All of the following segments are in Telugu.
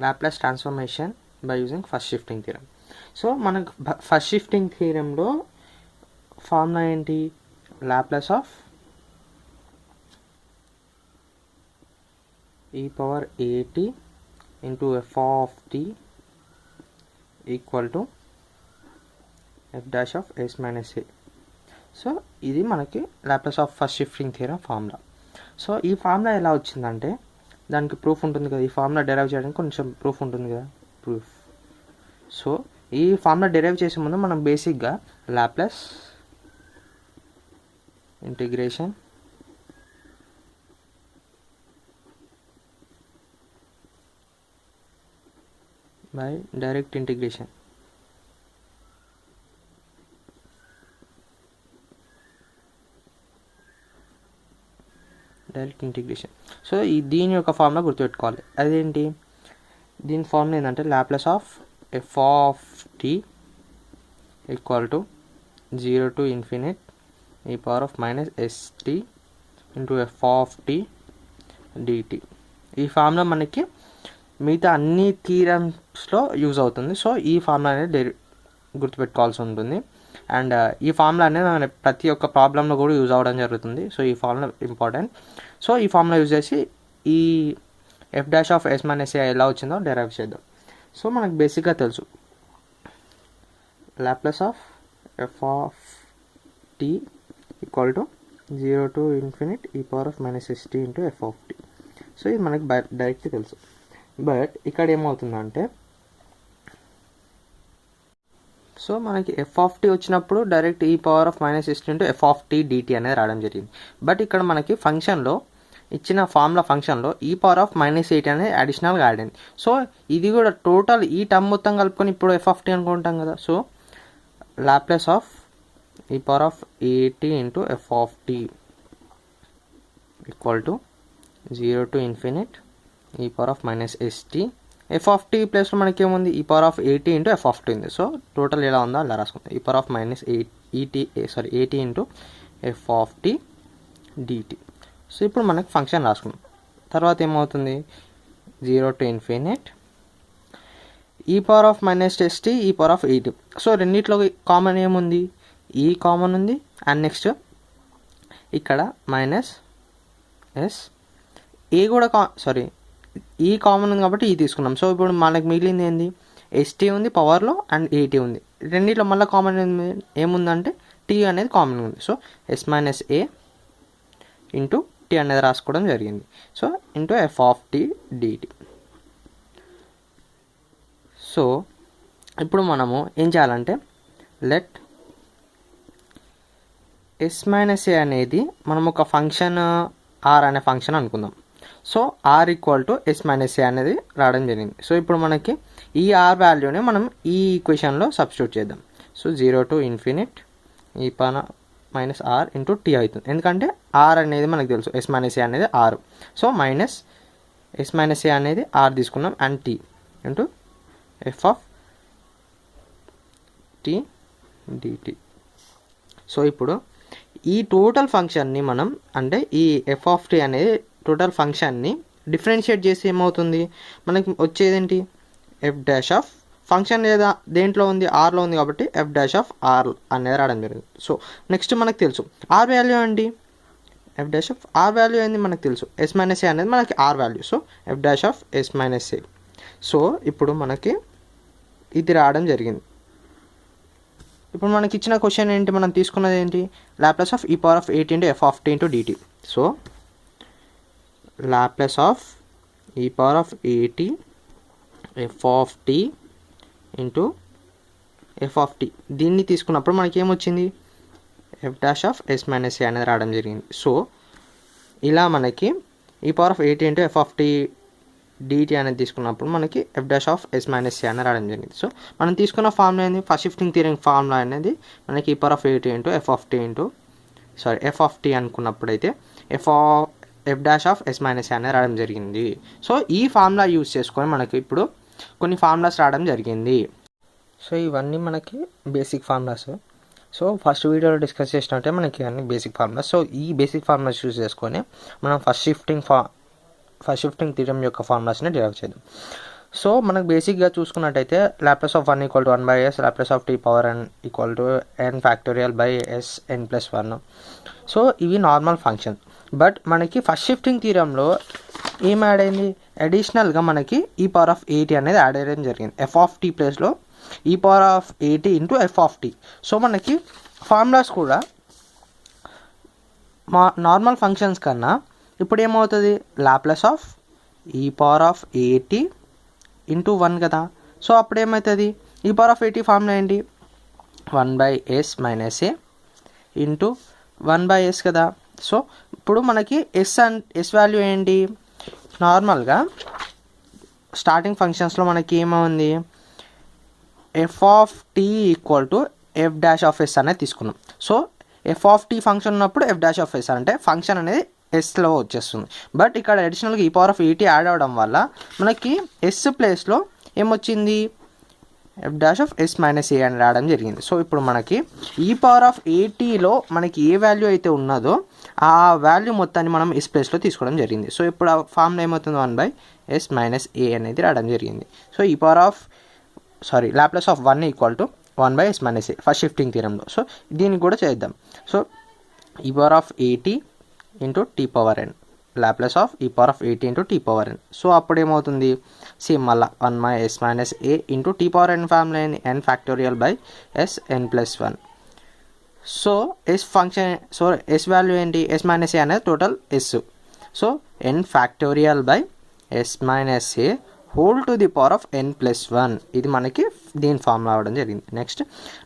Laplace transformation by using first shifting theorem. So మనకు ఫస్ట్ షిఫ్టింగ్ థియరంలో ఫార్ములా ఏంటి? Laplace of e power at into f of t equal to f dash of s minus a. So ఇది మనకి Laplace of first shifting theorem formula. So ఈ ఫార్ములా ఎలా వచ్చిందంటే దానికి ప్రూఫ్ ఉంటుంది కదా, ఈ ఫార్ములా డెరైవ్ చేయడానికి కొంచెం ప్రూఫ్ ఉంటుంది కదా, ప్రూఫ్. సో ఈ ఫార్ములా డెరైవ్ చేసే ముందు మనం బేసిక్గా Laplace integration by direct integration so దీని యొక్క ఫార్ములా గుర్తుపెట్టుకోవాలి. అదేంటి? దీని ఫార్ములా ఏంటంటే Laplace of F of T equal to 0 to infinite e power of minus st into f of t dt. ఈ ఫార్ములా మనకి మిగతా అన్ని థీరమ్స్లో యూజ్ అవుతుంది. సో ఈ ఫార్ములా అనేది గుర్తుపెట్టుకోవాల్సి ఉంటుంది. అండ్ ఈ ఫార్ములా అనేది మన ప్రతి ఒక్క ప్రాబ్లంలో కూడా యూజ్ అవ్వడం జరుగుతుంది. సో ఈ ఫార్ములా ఇంపార్టెంట్. సో ఈ ఫార్ములా యూజ్ చేసి ఈ F dash of yes minus A ఎలా వచ్చిందో డెరైవ్ చేద్దాం. సో మనకు బేసిక్గా తెలుసు Laplace of F of T equal to 0 to infinite e power of minus st into f of t. So ఇది మనకి డైరెక్ట్గా తెలుసు. బట్ ఇక్కడ ఏమవుతుందంటే సో మనకి ఎఫ్ ఆఫ్ టీ వచ్చినప్పుడు direct E power of minus st into F of T dt అనేది రావడం జరిగింది. బట్ ఇక్కడ మనకి ఫంక్షన్లో ఇచ్చిన ఫార్ములా ఫంక్షన్లో ఈ పవర్ ఆఫ్ మైనస్ 8 అనేది అడిషనల్గా యాడ్ అయింది. సో ఇది కూడా టోటల్ ఈ టర్మ్ మొత్తం కలుపుకొని ఇప్పుడు ఎఫ్ ఆఫ్ టీ అనుకుంటాం కదా. సో లాప్లాస్ ఆఫ్ ఈ power of 80 into F of T equal to 0 to infinite E power of minus st. F of T ప్లేస్లో మనకి ఏముంది? E power of 80 into F of T ఉంది. సో టోటల్ ఎలా ఉందో అలా రాసుకుందాం. E power of minus 80 into F of T dt. So ఇప్పుడు మనకి ఫంక్షన్ రాసుకున్నాం. తర్వాత ఏమవుతుంది? 0 to infinite E power of minus st ఈ పవర్ ఆఫ్ 80. సో రెండిట్లో కామన్ ఏముంది? ఈ కామన్ ఉంది. అండ్ నెక్స్ట్ ఇక్కడ మైనస్ ఎస్ ఏ కూడా ఈ కామన్ ఉంది కాబట్టి ఈ తీసుకున్నాం. సో ఇప్పుడు మనకు మిగిలింది ఏంది? st ఉంది పవర్లో అండ్ 80 ఉంది. రెండిట్లో మళ్ళీ కామన్ ఏముందంటే t అనేది కామన్ ఉంది. సో s మైనస్ ఏ ఇంటూ టీ అనేది రాసుకోవడం జరిగింది. So into F of T dt. So ఇప్పుడు మనము ఏం చేయాలంటే లెట్ ఎస్ మైనస్ ఏ అనేది మనం ఒక ఫంక్షన్ ఆర్ అనే ఫంక్షన్ అనుకుందాం. So R equal to yes minus ఏ అనేది రావడం జరిగింది. సో ఇప్పుడు మనకి ఈ ఆర్ వాల్యూని మనం ఈ ఈక్వేషన్లో సబ్స్టిట్యూట్ చేద్దాం. సో 0 to infinite ఈ పైన మైనస్ ఆర్ ఇంటూ టీ అవుతుంది. ఎందుకంటే ఆర్ అనేది మనకు తెలుసు, ఎస్ మైనస్ ఏ అనేది R. So minus S minus ఏ అనేది ఆర్ తీసుకున్నాం and T into F of T dt. So ఇప్పుడు ఈ టోటల్ ఫంక్షన్ని మనం అంటే ఈ ఎఫ్ ఆఫ్ టీ అనేది టోటల్ ఫంక్షన్ని డిఫరెన్షియేట్ చేసి ఏమవుతుంది? మనకి వచ్చేదేంటి? ఎఫ్ డాష్ ఆఫ్ ఫంక్షన్ లేదా దేంట్లో ఉంది? ఆర్లో ఉంది కాబట్టి ఎఫ్ డాష్ ఆఫ్ ఆర్ అనేది రావడం జరిగింది. సో నెక్స్ట్ మనకు తెలుసు ఆర్ వాల్యూ అండి. F dash of R value ఏంది మనకు తెలుసు, ఎస్ మైనస్ ఏ అనేది మనకి R value. So F dash of yes minus A. So ఇప్పుడు మనకి ఇది రావడం జరిగింది. ఇప్పుడు మనకి ఇచ్చిన క్వశ్చన్ ఏంటి? మనం తీసుకున్నది ఏంటి? లాప్లాస్ ఆఫ్ ఈ power of 80 into F of T into dt. So Laplace of ఈ power of 80 F of T into F of T. దీన్ని తీసుకున్నప్పుడు మనకి ఏమొచ్చింది? F dash of yes minus ఏ అనేది రావడం జరిగింది. సో ఇలా మనకి ఈ power of 80 into F of T dt అనేది తీసుకున్నప్పుడు మనకి F dash of yes minus ఏ అనేది రావడం జరిగింది. సో మనం తీసుకున్న ఫార్ములా ఏంది? ఫస్ట్ షిఫ్టింగ్ థియరం ఫార్ములా అనేది మనకి ఈ power of 80 into F of t అనుకున్నప్పుడైతే F dash of yes minus ఏ అనేది రావడం జరిగింది. సో ఈ ఫార్ములా యూజ్ చేసుకొని మనకి ఇప్పుడు కొన్ని ఫార్ములాస్ రావడం జరిగింది. సో ఇవన్నీ మనకి బేసిక్ ఫార్ములాస్. సో ఫస్ట్ వీడియోలో డిస్కస్ చేసినట్టే మనకి అన్ని బేసిక్ ఫార్ములాస్. సో ఈ బేసిక్ ఫార్ములాస్ యూజ్ చేసుకొని మనం ఫస్ట్ షిఫ్టింగ్ థియరం యొక్క ఫార్ములాస్ని డెరైవ్ చేద్దాం. సో మనకు బేసిక్గా చూసుకున్నట్టయితే Laplace of 1 equal to 1/s, Laplace of t power n equal to n factorial by s n+1. So ఇవి నార్మల్ ఫంక్షన్. బట్ మనకి ఫస్ట్ షిఫ్టింగ్ థీరంలో ఏం యాడ్ అయింది, అడిషనల్గా మనకి ఈ పవర్ ఆఫ్ 80 అనేది యాడ్ అయ్యడం జరిగింది. ఎఫ్ ఆఫ్ టీ ప్లేస్లో E power of 80 into F of T. So మనకి ఫార్ములాస్ కూడా మా నార్మల్ ఫంక్షన్స్ కన్నా ఇప్పుడు ఏమవుతుంది, లాప్లాస్ ఆఫ్ ఈ పవర్ ఆఫ్ 80 ఇంటూ 1 కదా. సో అప్పుడు ఏమవుతుంది, ఈ పవర్ ఆఫ్ 80 ఫార్ములా ఏంటి, 1/s మైనస్ ఏ ఇంటూ 1/s కదా. సో ఇప్పుడు మనకి ఎస్ వాల్యూ ఏంటి, నార్మల్గా స్టార్టింగ్ ఫంక్షన్స్లో మనకి ఏమైంది, F of T equal to F dash of S అనేది తీసుకున్నాం. So F of T function ఉన్నప్పుడు ఎఫ్ డాష్ ఆఫ్ ఎస్ అంటే ఫంక్షన్ అనేది ఎస్లో వచ్చేస్తుంది. బట్ ఇక్కడ అడిషనల్గా ఈ పవర్ ఆఫ్ 80 యాడ్ అవ్వడం వల్ల మనకి ఎస్ ప్లేస్లో ఏమొచ్చింది, F dash of yes minus a అని రావడం జరిగింది. సో ఇప్పుడు మనకి ఈ పవర్ ఆఫ్ 80లో మనకి ఏ వాల్యూ అయితే ఉన్నదో ఆ వాల్యూ మొత్తాన్ని మనం ఎస్ ప్లేస్లో తీసుకోవడం జరిగింది. సో ఇప్పుడు ఆ ఫార్ములా ఏమవుతుంది, 1/s మైనస్ ఏ అనేది రావడం జరిగింది. సో ఈ power of Laplace of 1 equal to 1/s minus a first shifting థీరంలో. సో దీనికి కూడా చేద్దాం. సో ఈ power of 80 into t power n, Laplace of ఈ power of 80 into t power n. So అప్పుడు ఏమవుతుంది, సేమ్ మళ్ళీ 1/s minus A into t power n formula n factorial by yes n+1. So s function, so s value ఏంటి, ఎస్ మైనస్ ఏ అనేది total yes. So N factorial by S minus A whole to the power of n+1. ఇది మనకి దీని ఫార్ములా అవ్వడం జరిగింది. Next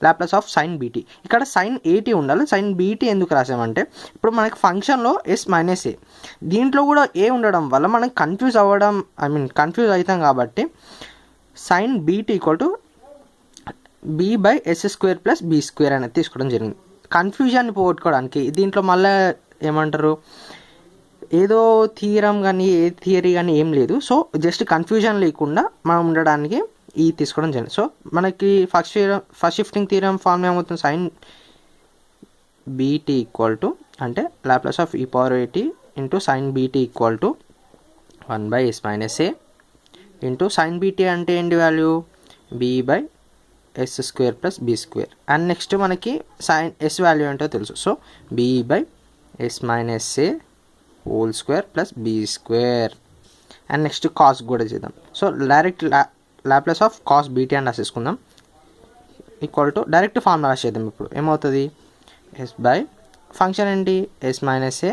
Laplace of sine BT. ఇక్కడ సైన్ 80 ఉండాలి, సైన్ బీటీ ఎందుకు రాసామంటే ఇప్పుడు మనకి ఫంక్షన్లో ఎస్ మైనస్ ఏ, దీంట్లో కూడా ఏ ఉండడం వల్ల మనకి కన్ఫ్యూజ్ అవుతాం కాబట్టి sine BT equal to b/s² plus b² అనేది తీసుకోవడం జరిగింది. కన్ఫ్యూజన్ని పోగొట్టుకోవడానికి దీంట్లో మళ్ళీ ఏమంటారు, ఏదో థియరం కానీ ఏ థియరీ కానీ ఏం లేదు. సో జస్ట్ కన్ఫ్యూజన్ లేకుండా మనం ఉండడానికి ఈ తీసుకోవడం జరిగింది. సో మనకి ఫస్ట్ షిఫ్టింగ్ థియరం ఫార్మ్ ఏమవుతుంది, సైన్ బీటీ ఈక్వల్ టు అంటే లాప్లాస్ ఆఫ్ ఈ power 80 into sine BT equal to 1/s minus A into sine BT అంటే ఏంటి value, b/s² plus b². And next మనకి సైన్ ఎస్ వాల్యూ ఏంటో తెలుసు. So b/s minus A whole square plus b². And next cos కూడా చేద్దాం. So direct Laplace of cos BT అని రాసేసుకుందాం ఈక్వల్ టు డైరెక్ట్ ఫార్ములా రాసేద్దాం. ఇప్పుడు ఏమవుతుంది, ఎస్ బై ఫంక్షన్ ఏంటి, ఎస్ మైనస్ ఏ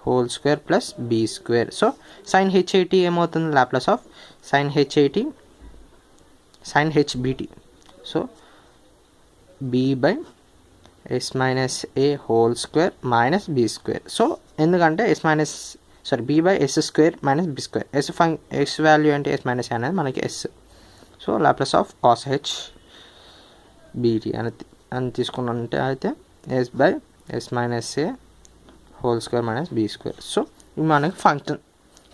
whole square plus b². So sine h80 ఏమవుతుంది, Laplace of sine h80 sine hbt. So b/s minus A whole square minus b². So ఎందుకంటే b/s² minus b². S value అంటే ఎస్ మైనస్ ఏ అనేది మనకి s. So Laplace of cos hbt అని తీసుకున్నట్టే అయితే s/s మైనస్ ఏ whole square minus b². So ఇవి మనకి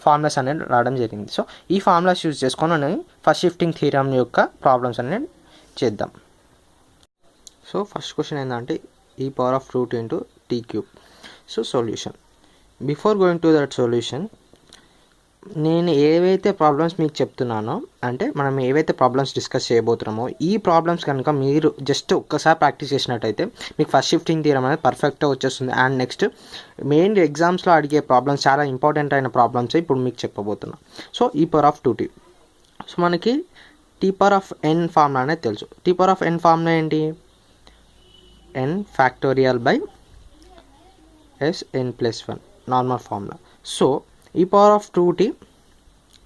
ఫార్ములాస్ అనేది రావడం జరిగింది. సో ఈ ఫార్ములాస్ యూజ్ చేసుకొని ఫస్ట్ షిఫ్టింగ్ థియరం యొక్క ప్రాబ్లమ్స్ అనేది చేద్దాం. సో ఫస్ట్ క్వశ్చన్ ఏంటంటే ఈ power of root into t³. So solution, before going to that solution నేను ఏవైతే ప్రాబ్లమ్స్ మీకు చెప్తున్నానో, అంటే మనం ఏవైతే ప్రాబ్లమ్స్ డిస్కస్ చేయబోతున్నామో ఈ ప్రాబ్లమ్స్ కనుక మీరు జస్ట్ ఒక్కసారి ప్రాక్టీస్ చేసినట్టయితే మీకు ఫస్ట్ షిఫ్టింగ్ థియరం అనేది పర్ఫెక్ట్గా వచ్చేస్తుంది. అండ్ నెక్స్ట్ మెయిన్ ఎగ్జామ్స్లో అడిగే ప్రాబ్లమ్స్, చాలా ఇంపార్టెంట్ అయిన ప్రాబ్లమ్స్ ఇప్పుడు మీకు చెప్పబోతున్నాను. సో ఈ పవర్ ఆఫ్ 2t. సో మనకి T power of n formula అనేది తెలుసు. T power of n formula ఏంటి, n factorial by yes n+1 normal formula. So ఈ పవర్ ఆఫ్ 2t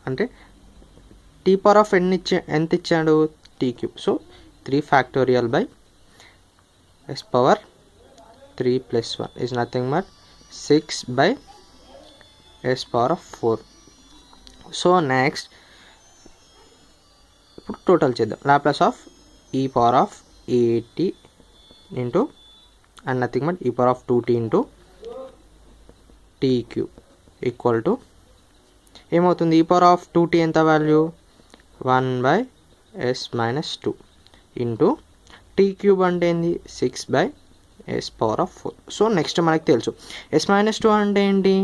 అంటే టీ పవర్ ఆఫ్ ఎంత ఇచ్చాడు, t³. So 3 factorial by S power 3+1 is nothing but 6/s power of 4. So next ఇప్పుడు టోటల్ చేద్దాం. లాప్లాస్ ఆఫ్ ఈ power of 80 into and nothing but ఈ power of 2t into t³ equal to ఏమవుతుంది, ఈ పవర్ ఆఫ్ 2t ఎంత value, 1/s minus 2 into t³ అంటే ఏంది, 6/s power of 4. So next మనకి తెలుసు s మైనస్ 2 అంటే ఏంటి,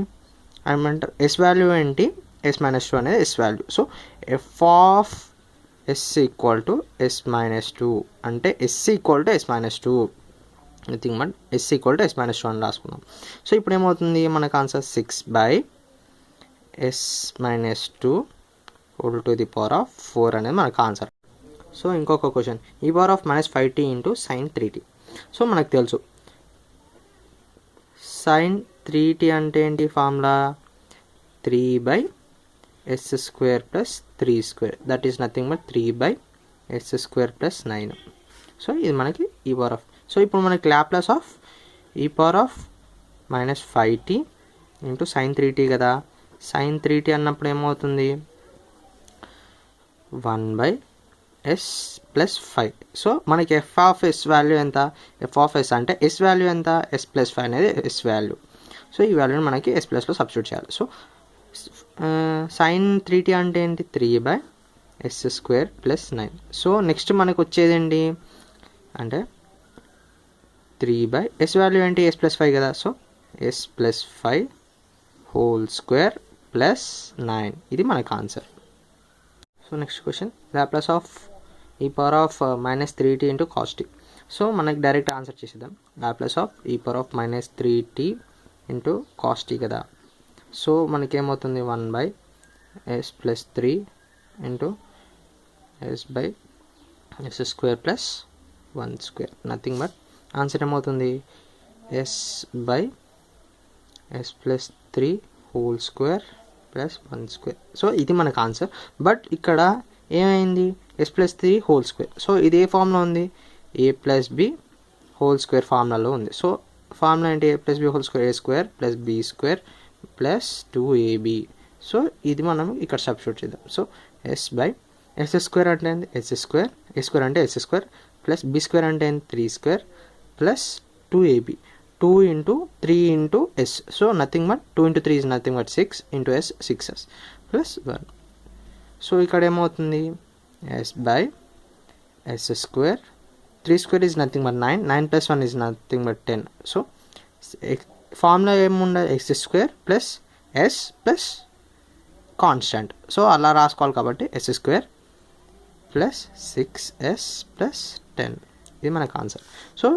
ఏమంటారు, ఎస్ వాల్యూ ఏంటి, ఎస్ మైనస్ టూ అనేది s value. So F of s equal to yes minus two అంటే s equal to yes minus two, nothing but s equal to yes minus two అని రాసుకున్నాం. సో ఇప్పుడు ఏమవుతుంది మనకు answer 6/s minus two whole to the power of 4 అనేది మనకు ఆన్సర్. సో ఇంకొక question, e power of -5t into sine 3t. సో మనకు తెలుసు సైన్ 3t అంటే ఏంటి formula 3/s² plus 3² that is nothing but 3/s² plus 9. So ఇది మనకి ఈ పవర్ ఆఫ్. సో ఇప్పుడు మనకి లాప్లాస్ ఆఫ్ ఈ power of -5t into sine 3t కదా. సైన్ 3t అన్నప్పుడు ఏమవుతుంది 1/s ప్లస్ 5. సో మనకి ఎఫ్ ఆఫ్ ఎస్ వాల్యూ ఎంత, ఎఫ్ ఆఫ్ ఎస్ అంటే ఎస్ వాల్యూ ఎంత, ఎస్ ప్లస్ 5 అనేది ఎస్ వాల్యూ. సో ఈ వాల్యూని మనకి ఎస్ ప్లస్లో సబ్స్టిట్యూట్ చేయాలి. సో సైన్ 3t అంటే ఏంటి 3/s² ప్లస్ 9. సో నెక్స్ట్ మనకు వచ్చేదేంటి అంటే 3/s వాల్యూ ఏంటి ఎస్ ప్లస్ 5 కదా. So s plus 5 whole square plus 9 ఇది మనకు answer. So next question, Laplace of ఈ power of -3t into cos t. So మనకి డైరెక్ట్ ఆన్సర్ చేసేద్దాం. లాప్లాస్ ఆఫ్ ఈ power of -3t into cos t కదా. సో మనకేమవుతుంది 1/s plus 3 into s/s² plus 1² nothing but answer ఏమవుతుంది s/s plus 3 whole square plus 1². So ఇది మనకు ఆన్సర్. బట్ ఇక్కడ ఏమైంది s plus 3 whole square. So ఇది ఏ ఫార్ములా ఉంది a plus b whole square ఫార్ములాలో ఉంది. సో ఫార్ములా ఏంటి a plus b whole square a² plus b² plus 2ab. So ఇది మనం ఇక్కడ సబ్స్టిట్యూట్ చేద్దాం. సో s/s² అంటే ఏంటి s² a² అంటే s² ప్లస్ b² అంటే ఏంటి 3² plus 2ab 2 into 3 into s. So nothing but 2 into 3 is nothing but 6 into s 6s plus 1. So ఇక్కడ ఏమవుతుంది s/s², 3² is nothing but 9, 9 plus 1 is nothing but 10. So formula ఏముండదు s² plus s plus constant. So అలా రాసుకోవాలి కాబట్టి s² ప్లస్ 6s ప్లస్ 10 ఇది మనకు ఆన్సర్. సో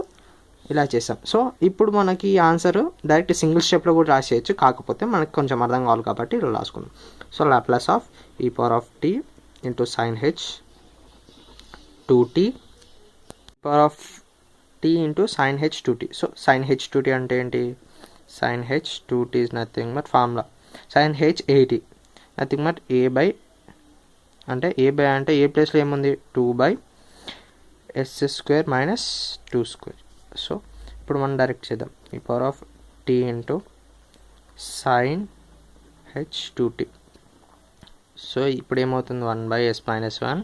ఇలా చేసాం. సో ఇప్పుడు మనకి ఆన్సర్ డైరెక్ట్ సింగిల్ స్టెప్లో కూడా రాసేయచ్చు, కాకపోతే మనకి కొంచెం అర్థం కావాలి కాబట్టి ఇలా రాసుకుందాం. సో లాప్లాస్ ఆఫ్ ఈ power of t into sine h 2t power of t into sine h 2t. So sine h 2t అంటే ఏంటి sine h 2t is nothing but formula sine h 80 nothing but అంటే ఏ ప్లేస్లో ఏముంది 2/s² మైనస్ 2². సో ఇప్పుడు మనం డైరెక్ట్ చేద్దాం ఈ power of t into sine h 2t. So ఇప్పుడు ఏమవుతుంది 1/s minus 1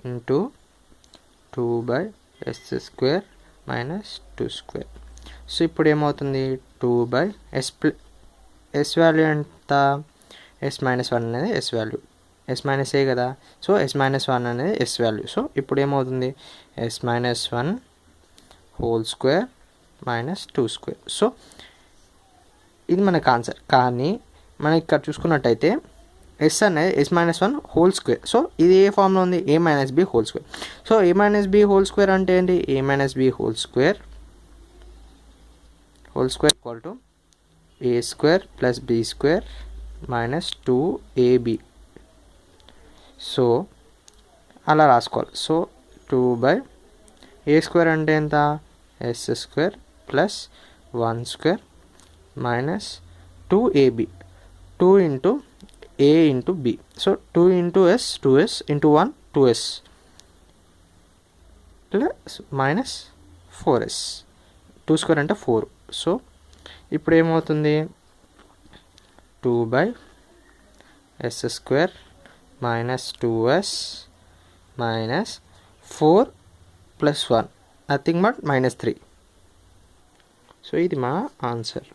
into 2/s² minus 2². So ఇప్పుడు ఏమవుతుంది 2/s వాల్యూ ఎంత s మైనస్ 1 అనేది s వాల్యూ, s మైనస్ ఏ కదా. సో s మైనస్ 1 అనేది s వాల్యూ. సో ఇప్పుడు ఏమవుతుంది s minus 1 whole square minus 2². So ఇది మనకు ఆన్సర్. కానీ మనం ఇక్కడ చూసుకున్నట్టయితే s అనేది s minus 1 whole square. So ఇది ఏ ఫామ్లో ఉంది a minus b whole square. So a minus b whole square అంటే ఏంటి a minus b whole square equal to a² plus b² minus 2ab. So అలా రాసుకోవాలి. సో 2/a² అంటే ఎంత s² plus 1² minus 2ab 2 into a into b. So 2 into s 2s into 1 2s plus minus 4s 2² అంటే 4. సో ఇప్పుడు ఏమవుతుంది 2/s² minus 2s minus 4 plus 1 nothing but -3. So ఇది మా ఆన్సర్.